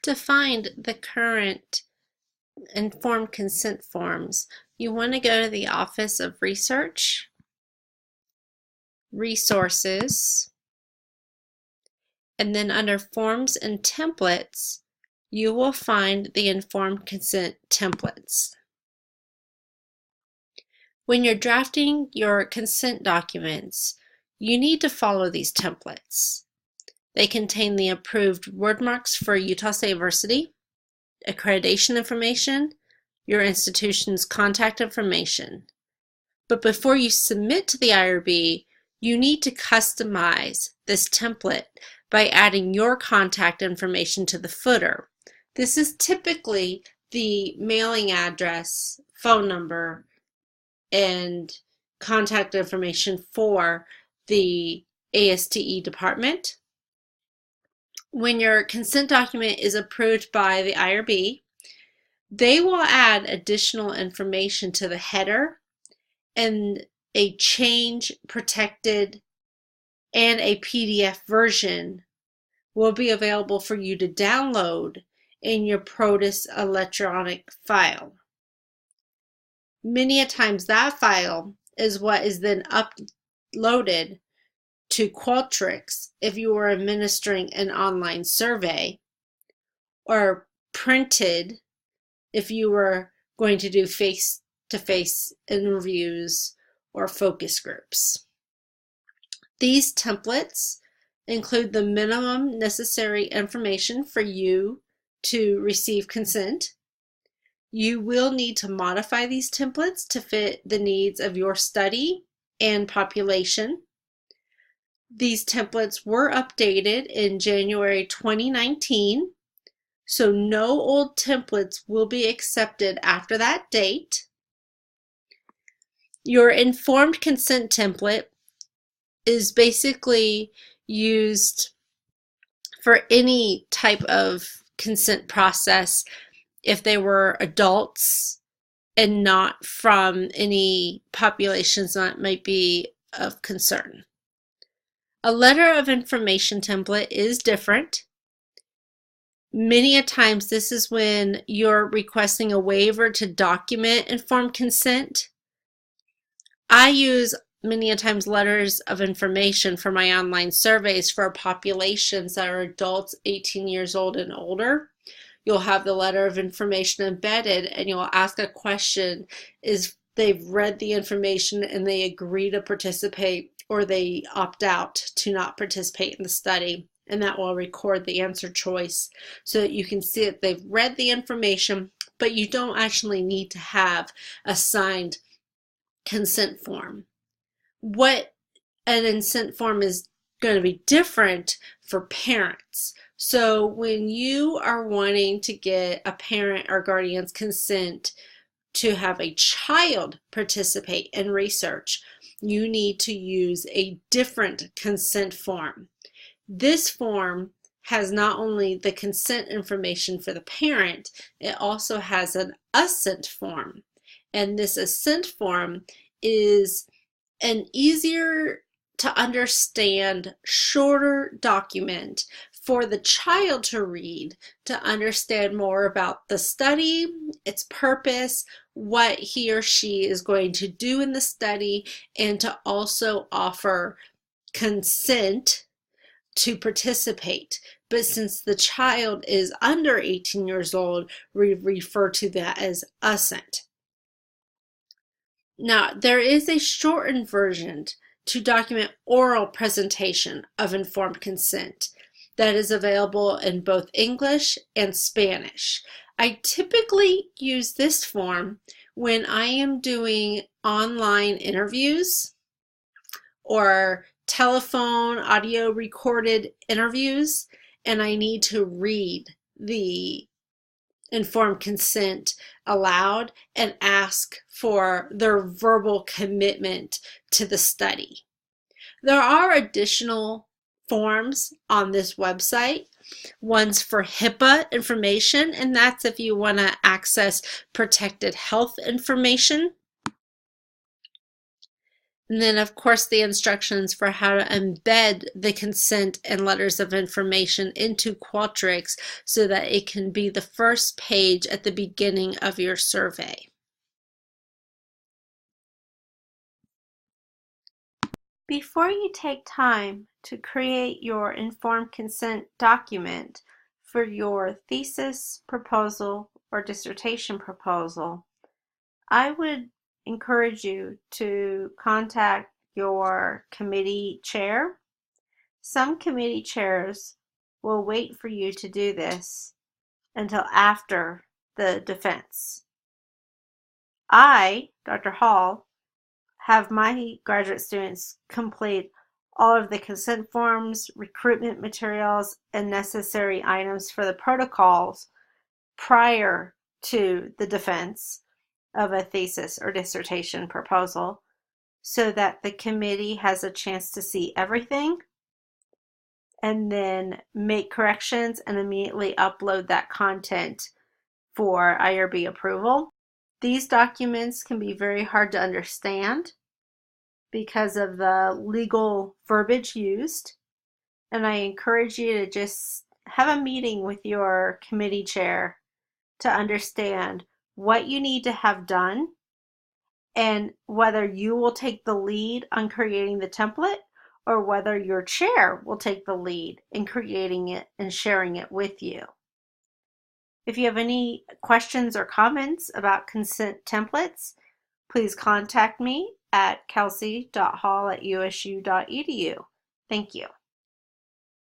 To find the current informed consent forms, you want to go to the Office of Research, Resources, and then under Forms and Templates, you will find the informed consent templates. When you're drafting your consent documents, you need to follow these templates. They contain the approved word marks for Utah State University, accreditation information, your institution's contact information. But before you submit to the IRB, you need to customize this template by adding your contact information to the footer. This is typically the mailing address, phone number, and contact information for the ASTE department. When your consent document is approved by the IRB, they will add additional information to the header, and a change protected and a PDF version will be available for you to download in your Protus electronic file. Many a times that file is what is then uploaded to Qualtrics if you are administering an online survey, or printed if you were going to do face-to-face interviews or focus groups. These templates include the minimum necessary information for you to receive consent. You will need to modify these templates to fit the needs of your study and population. These templates were updated in January 2019, so no old templates will be accepted after that date. Your informed consent template is basically used for any type of consent process if they were adults and not from any populations that might be of concern. A letter of information template is different. Many a times this is when you're requesting a waiver to document informed consent. I use many a times letters of information for my online surveys for populations that are adults 18 years old and older. You'll have the letter of information embedded, and you'll ask a question: is they've read the information and they agree to participate, or they opt out to not participate in the study, and that will record the answer choice so that you can see that they've read the information, but you don't actually need to have a signed consent form. What an consent form is going to be different for parents. So when you are wanting to get a parent or guardian's consent to have a child participate in research, you need to use a different consent form. This form has not only the consent information for the parent, it also has an assent form. And this assent form is an easier to understand, shorter document for the child to read, to understand more about the study, its purpose, what he or she is going to do in the study, and to also offer consent to participate. But since the child is under 18 years old, we refer to that as assent. Now, there is a shortened version to document oral presentation of informed consent that is available in both English and Spanish. I typically use this form when I am doing online interviews or telephone audio recorded interviews, and I need to read the informed consent aloud and ask for their verbal commitment to the study. There are additional forms on this website. One's for HIPAA information, and that's if you want to access protected health information. And then, of course, the instructions for how to embed the consent and letters of information into Qualtrics so that it can be the first page at the beginning of your survey. Before you take time to create your informed consent document for your thesis proposal or dissertation proposal, I would encourage you to contact your committee chair. Some committee chairs will wait for you to do this until after the defense. I, Dr. Hall, have my graduate students complete all of the consent forms, recruitment materials, and necessary items for the protocols prior to the defense of a thesis or dissertation proposal so that the committee has a chance to see everything and then make corrections and immediately upload that content for IRB approval. These documents can be very hard to understand because of the legal verbiage used, and I encourage you to just have a meeting with your committee chair to understand what you need to have done and whether you will take the lead on creating the template or whether your chair will take the lead in creating it and sharing it with you. If you have any questions or comments about consent templates, please contact me at kelsey.hall@usu.edu. Thank you.